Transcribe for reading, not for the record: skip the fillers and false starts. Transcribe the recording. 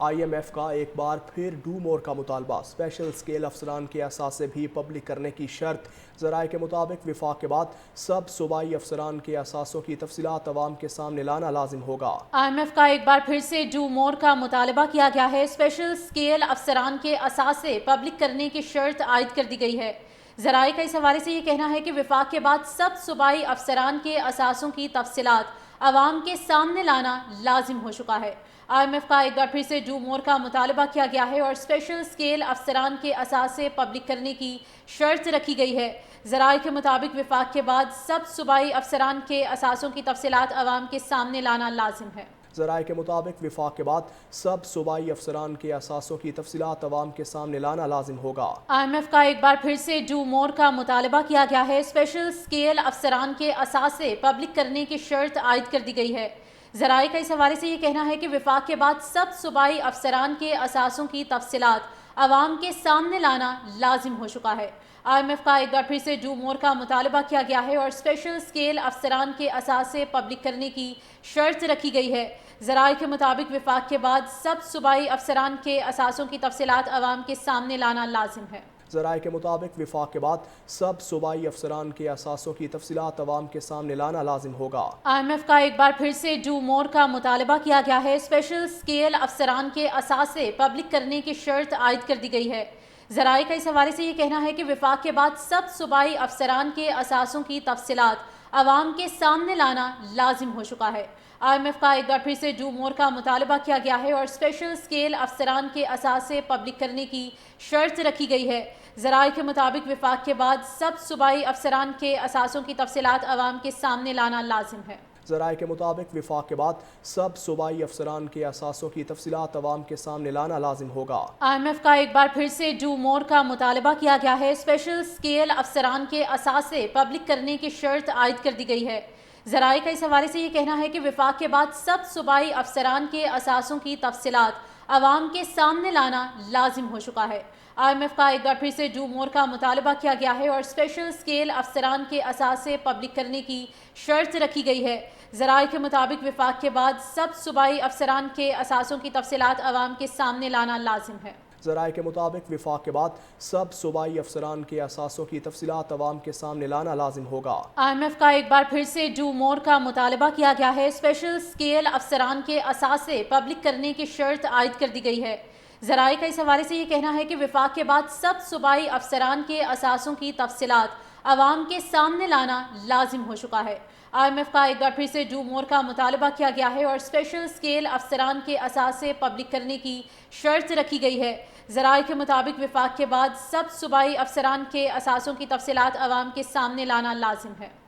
IMF کا ایک بار پھر ڈو مور کا مطالبہ، اسپیشل اسکیل افسران کے اثاثے بھی پبلک کرنے کی شرط۔ ذرائع کے مطابق وفاق کے بعد سب صوبائی افسران کے اثاثوں کی تفصیلات عوام کے سامنے لانا لازم ہوگا۔ IMF کا ایک بار پھر سے ڈو مور کا مطالبہ کیا گیا ہے۔ اسپیشل اسکیل افسران کے اثاثے پبلک کرنے کی شرط عائد کر دی گئی ہے۔ ذرائع کا اس حوالے سے یہ کہنا ہے کہ وفاق کے بعد سب صوبائی افسران کے اثاثوں کی تفصیلات عوام کے سامنے لانا لازم ہو چکا ہے۔ IMF کا ایک بار پھر سے ڈو مور کا مطالبہ کیا گیا ہے اور اسپیشل اسکیل افسران کے اثاثے پبلک کرنے کی شرط رکھی گئی ہے۔ ذرائع کے مطابق وفاق کے بعد سب صوبائی افسران کے اثاثوں کی تفصیلات عوام کے سامنے لانا لازم ہے۔ ذرائع کے مطابق وفاق کے بعد سب صوبائی افسران کے اثاثوں کی تفصیلات عوام کے سامنے لانا لازم ہوگا۔ IMF کا ایک بار پھر سے ڈو مور کا مطالبہ کیا گیا ہے۔ اسپیشل اسکیل افسران کے اثاثے پبلک کرنے کی شرط عائد کر دی گئی ہے۔ ذرائع کا اس حوالے سے یہ کہنا ہے کہ وفاق کے بعد سب صوبائی افسران کے اثاثوں کی تفصیلات عوام کے سامنے لانا لازم ہو چکا ہے۔ IMF کا ایک بار پھر سے ڈو مور کا مطالبہ کیا گیا ہے اور اسپیشل اسکیل افسران کے اثاثے پبلک کرنے کی شرط رکھی گئی ہے۔ ذرائع کے مطابق وفاق کے بعد سب صوبائی افسران کے اثاثوں کی تفصیلات عوام کے سامنے لانا لازم ہے۔ ذرائع کے مطابق وفاق کے بعد سب صوبائی افسران کے اثاثوں کی تفصیلات عوام کے سامنے لانا لازم ہوگا۔ IMF کا ایک بار پھر سے ڈو مور کا مطالبہ کیا گیا ہے۔ اسپیشل اسکیل افسران کے اثاثے پبلک کرنے کی شرط عائد کر دی گئی ہے۔ ذرائع کا اس حوالے سے یہ کہنا ہے کہ وفاق کے بعد سب صوبائی افسران کے اثاثوں کی تفصیلات عوام کے سامنے لانا لازم ہو چکا ہے۔ IMF کا ایک بار پھر سے ڈو مور کا مطالبہ کیا گیا ہے اور اسپیشل اسکیل افسران کے اثاثے پبلک کرنے کی شرط رکھی گئی ہے۔ ذرائع کے مطابق وفاق کے بعد سب صوبائی افسران کے اثاثوں کی تفصیلات عوام کے سامنے لانا لازم ہے۔ ذرائع کے مطابق وفاق کے بعد سب صوبائی افسران کے اثاثوں کی تفصیلات عوام کے سامنے لانا لازم ہوگا۔ IMF کا ایک بار پھر سے ڈو مور کا مطالبہ کیا گیا ہے۔ اسپیشل اسکیل افسران کے اثاثے پبلک کرنے کی شرط عائد کر دی گئی ہے۔ ذرائع کا اس حوالے سے یہ کہنا ہے کہ وفاق کے بعد سب صوبائی افسران کے اثاثوں کی تفصیلات عوام کے سامنے لانا لازم ہو چکا ہے۔ IMF کا ایک بار پھر سے ڈو مور کا مطالبہ کیا گیا ہے اور اسپیشل اسکیل افسران کے اثاثے پبلک کرنے کی شرط رکھی گئی ہے۔ ذرائع کے مطابق وفاق کے بعد سب صوبائی افسران کے اثاثوں کی تفصیلات عوام کے سامنے لانا لازم ہے۔ ذرائع کے مطابق وفاق کے بعد سب صوبائی افسران کے اثاثوں کی تفصیلات عوام کے سامنے لانا لازم ہوگا۔ IMF کا ایک بار پھر سے ڈو مور کا مطالبہ کیا گیا ہے۔ اسپیشل اسکیل افسران کے اثاثے پبلک کرنے کی شرط عائد کر دی گئی ہے۔ ذرائع کا اس حوالے سے یہ کہنا ہے کہ وفاق کے بعد سب صوبائی افسران کے اثاثوں کی تفصیلات عوام کے سامنے لانا لازم ہو چکا ہے۔ IMF کا ایک بار پھر سے ڈو مور کا مطالبہ کیا گیا ہے اور اسپیشل اسکیل افسران کے اثاثے پبلک کرنے کی شرط رکھی گئی ہے۔ ذرائع کے مطابق وفاق کے بعد سب صوبائی افسران کے اثاثوں کی تفصیلات عوام کے سامنے لانا لازم ہے۔